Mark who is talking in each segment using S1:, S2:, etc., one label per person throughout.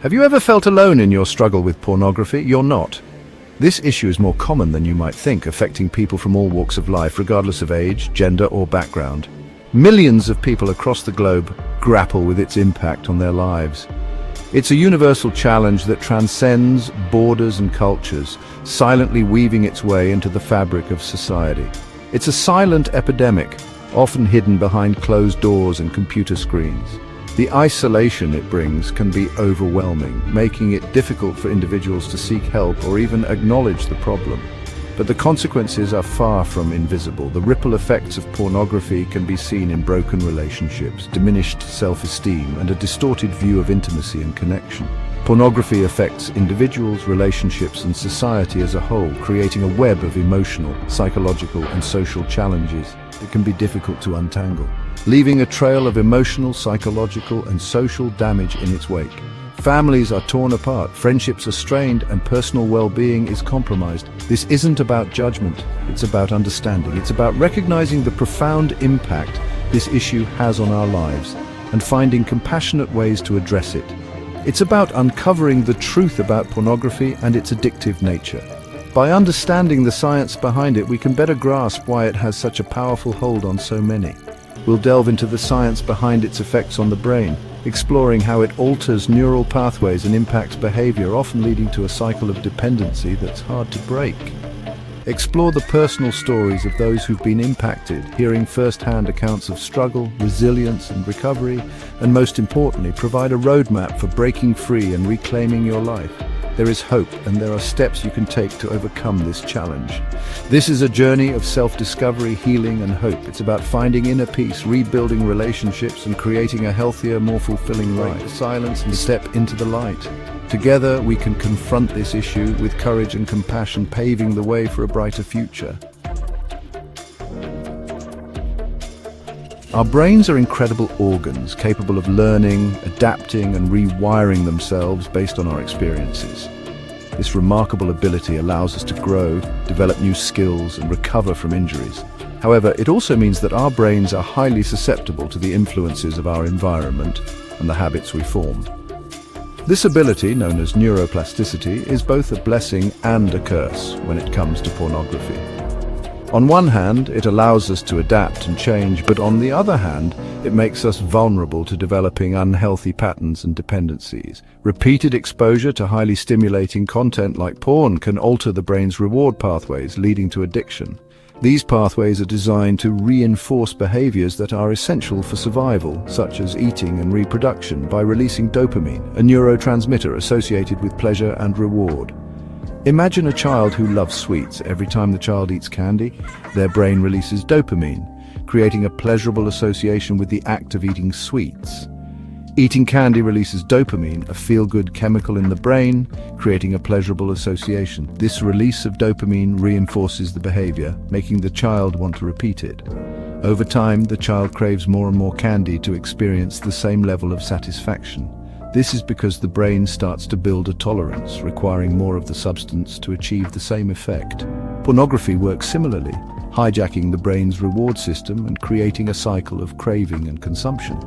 S1: Have you ever felt alone in your struggle with pornography? You're not. This issue is more common than you might think, affecting people from all walks of life, regardless of age, gender, or background. Millions of people across the globe grapple with its impact on their lives. It's a universal challenge that transcends borders and cultures, silently weaving its way into the fabric of society. It's a silent epidemic, often hidden behind closed doors and computer screens. The isolation it brings can be overwhelming, making it difficult for individuals to seek help or even acknowledge the problem. But the consequences are far from invisible. The ripple effects of pornography can be seen in broken relationships, diminished self-esteem, and a distorted view of intimacy and connection. Pornography affects individuals, relationships, and society as a whole, creating a web of emotional, psychological, and social challenges that can be difficult to untangle, leaving a trail of emotional, psychological, and social damage in its wake. Families are torn apart, friendships are strained, and personal well-being is compromised. This isn't about judgment, it's about understanding. It's about recognizing the profound impact this issue has on our lives and finding compassionate ways to address it. It's about uncovering the truth about pornography and its addictive nature. By understanding the science behind it, we can better grasp why it has such a powerful hold on so many. We'll delve into the science behind its effects on the brain, exploring how it alters neural pathways and impacts behavior, often leading to a cycle of dependency that's hard to break. Explore the personal stories of those who've been impacted, hearing first-hand accounts of struggle, resilience, and recovery, and most importantly, provide a roadmap for breaking free and reclaiming your life. There is hope, and there are steps you can take to overcome this challenge. This is a journey of self-discovery, healing, and hope. It's about finding inner peace, rebuilding relationships, and creating a healthier, more fulfilling life. Break the silence and step into the light. Together, we can confront this issue with courage and compassion, paving the way for a brighter future. Our brains are incredible organs, capable of learning, adapting, and rewiring themselves based on our experiences. This remarkable ability allows us to grow, develop new skills, and recover from injuries. However, it also means that our brains are highly susceptible to the influences of our environment and the habits we form. This ability, known as neuroplasticity, is both a blessing and a curse when it comes to pornography. On one hand, it allows us to adapt and change, but on the other hand, it makes us vulnerable to developing unhealthy patterns and dependencies. Repeated exposure to highly stimulating content like porn can alter the brain's reward pathways, leading to addiction. These pathways are designed to reinforce behaviors that are essential for survival, such as eating and reproduction, by releasing dopamine, a neurotransmitter associated with pleasure and reward. Imagine a child who loves sweets. Every time the child eats candy, their brain releases dopamine, creating a pleasurable association with the act of eating sweets. Eating candy releases dopamine, a feel-good chemical in the brain, creating a pleasurable association. This release of dopamine reinforces the behavior, making the child want to repeat it. Over time, the child craves more and more candy to experience the same level of satisfaction. This is because the brain starts to build a tolerance, requiring more of the substance to achieve the same effect. Pornography works similarly, hijacking the brain's reward system and creating a cycle of craving and consumption.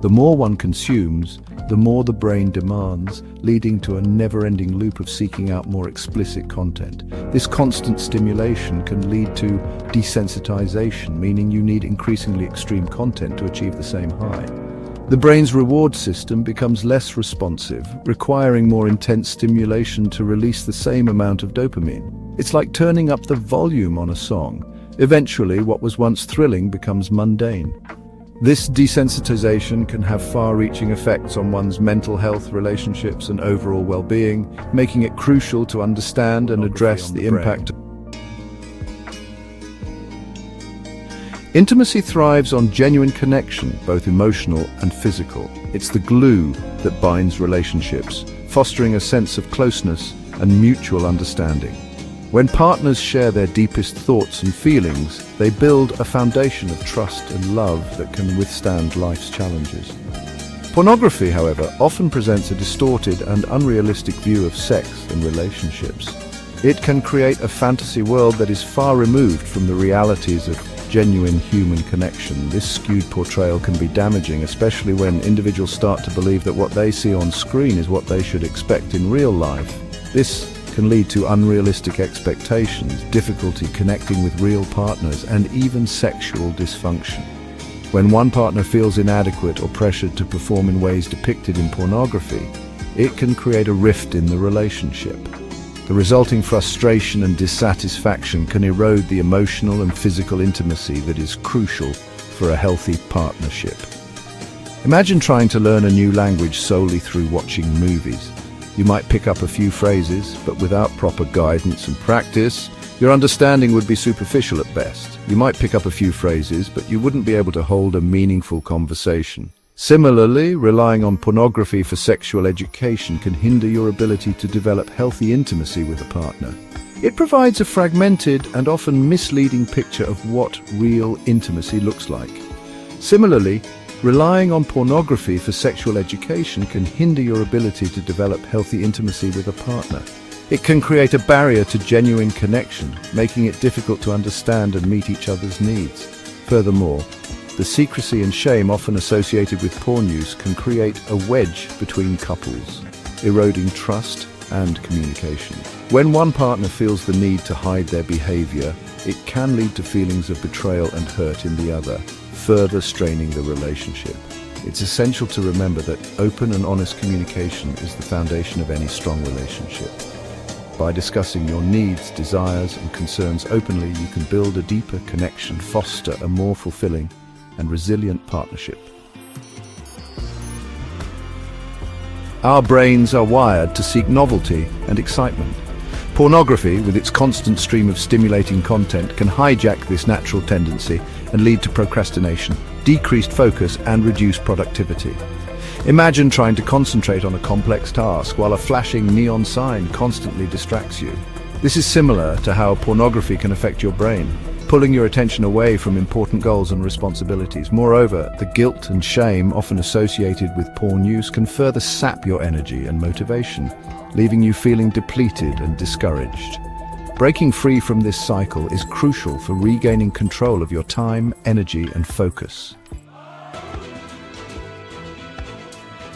S1: The more one consumes, the more the brain demands, leading to a never-ending loop of seeking out more explicit content. This constant stimulation can lead to desensitization, meaning you need increasingly extreme content to achieve the same high. The brain's reward system becomes less responsive, requiring more intense stimulation to release the same amount of dopamine. It's like turning up the volume on a song. Eventually, what was once thrilling becomes mundane. This desensitization can have far-reaching effects on one's mental health, relationships, and overall well-being, making it crucial to understand and address the impact. Intimacy thrives on genuine connection, both emotional and physical. It's the glue that binds relationships, fostering a sense of closeness and mutual understanding. When partners share their deepest thoughts and feelings, they build a foundation of trust and love that can withstand life's challenges. Pornography, however, often presents a distorted and unrealistic view of sex and relationships. It can create a fantasy world that is far removed from the realities of genuine human connection. This skewed portrayal can be damaging, especially when individuals start to believe that what they see on screen is what they should expect in real life. This can lead to unrealistic expectations, difficulty connecting with real partners, and even sexual dysfunction. When one partner feels inadequate or pressured to perform in ways depicted in pornography, it can create a rift in the relationship. The resulting frustration and dissatisfaction can erode the emotional and physical intimacy that is crucial for a healthy partnership. Imagine trying to learn a new language solely through watching movies. You might pick up a few phrases, but without proper guidance and practice, your understanding would be superficial at best. You might pick up a few phrases, but you wouldn't be able to hold a meaningful conversation. Similarly, relying on pornography for sexual education can hinder your ability to develop healthy intimacy with a partner. It provides a fragmented and often misleading picture of what real intimacy looks like. Similarly, relying on pornography for sexual education can hinder your ability to develop healthy intimacy with a partner. It can create a barrier to genuine connection, making it difficult to understand and meet each other's needs. Furthermore, the secrecy and shame often associated with porn use can create a wedge between couples, eroding trust and communication. When one partner feels the need to hide their behavior, it can lead to feelings of betrayal and hurt in the other, further straining the relationship. It's essential to remember that open and honest communication is the foundation of any strong relationship. By discussing your needs, desires, and concerns openly, you can build a deeper connection, foster a more fulfilling and resilient partnership. Our brains are wired to seek novelty and excitement. Pornography, with its constant stream of stimulating content, can hijack this natural tendency and lead to procrastination, decreased focus, and reduced productivity. Imagine trying to concentrate on a complex task while a flashing neon sign constantly distracts you. This is similar to how pornography can affect your brain, pulling your attention away from important goals and responsibilities. Moreover, the guilt and shame often associated with porn use can further sap your energy and motivation, leaving you feeling depleted and discouraged. Breaking free from this cycle is crucial for regaining control of your time, energy, and focus.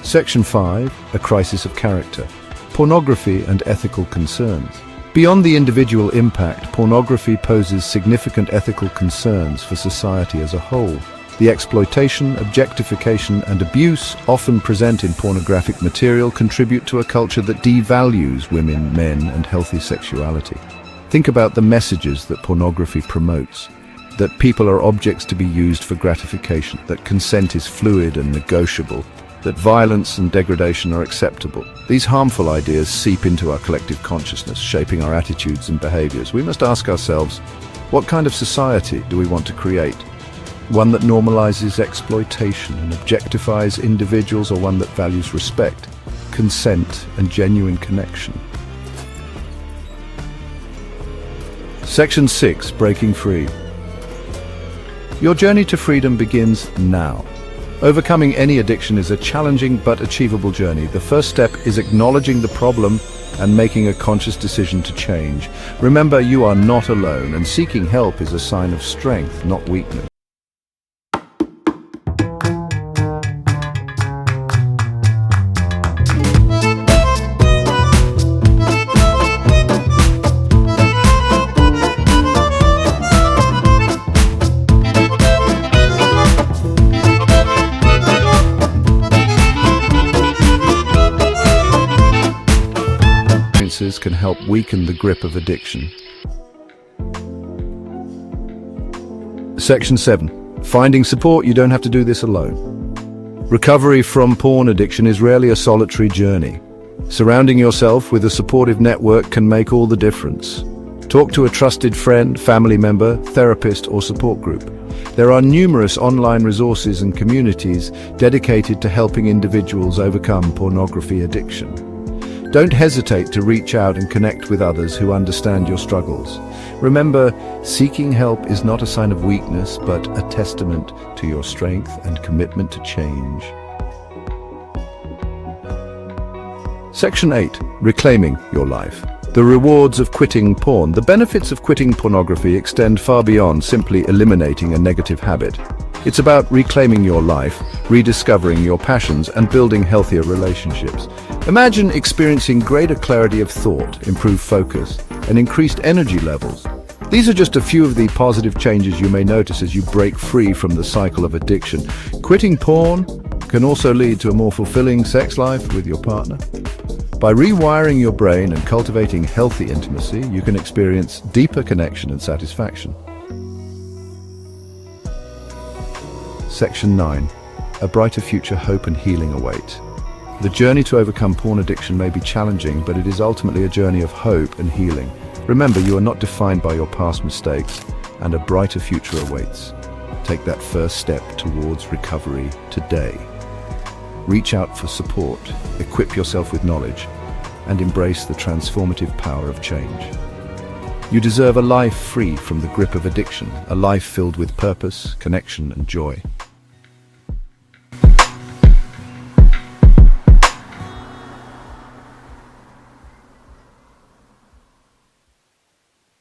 S1: Section 5. A crisis of character. Pornography and ethical concerns. Beyond the individual impact, pornography poses significant ethical concerns for society as a whole. The exploitation, objectification, and abuse often present in pornographic material contribute to a culture that devalues women, men, and healthy sexuality. Think about the messages that pornography promotes: that people are objects to be used for gratification, that consent is fluid and negotiable, that violence and degradation are acceptable. These harmful ideas seep into our collective consciousness, shaping our attitudes and behaviors. We must ask ourselves, what kind of society do we want to create? One that normalizes exploitation and objectifies individuals, or one that values respect, consent, and genuine connection? Section 6. Breaking free. Your journey to freedom begins now. Overcoming any addiction is a challenging but achievable journey. The first step is acknowledging the problem and making a conscious decision to change. Remember, you are not alone, and seeking help is a sign of strength, not weakness. Can help weaken the grip of addiction. Section 7. Finding support. You don't have to do this alone. Recovery from porn addiction is rarely a solitary journey. Surrounding yourself with a supportive network can make all the difference. Talk to a trusted friend, family member, therapist, or support group. There are numerous online resources and communities dedicated to helping individuals overcome pornography addiction. Don't hesitate to reach out and connect with others who understand your struggles. Remember, seeking help is not a sign of weakness, but a testament to your strength and commitment to change. Section 8. Reclaiming your life. The rewards of quitting porn. The benefits of quitting pornography extend far beyond simply eliminating a negative habit. It's about reclaiming your life, rediscovering your passions, and building healthier relationships. Imagine experiencing greater clarity of thought, improved focus, and increased energy levels. These are just a few of the positive changes you may notice as you break free from the cycle of addiction. Quitting porn can also lead to a more fulfilling sex life with your partner. By rewiring your brain and cultivating healthy intimacy, you can experience deeper connection and satisfaction. Section 9. A brighter future, hope and healing await. The journey to overcome porn addiction may be challenging, but it is ultimately a journey of hope and healing. Remember, you are not defined by your past mistakes, and a brighter future awaits. Take that first step towards recovery today. Reach out for support, equip yourself with knowledge, and embrace the transformative power of change. You deserve a life free from the grip of addiction, a life filled with purpose, connection, and joy.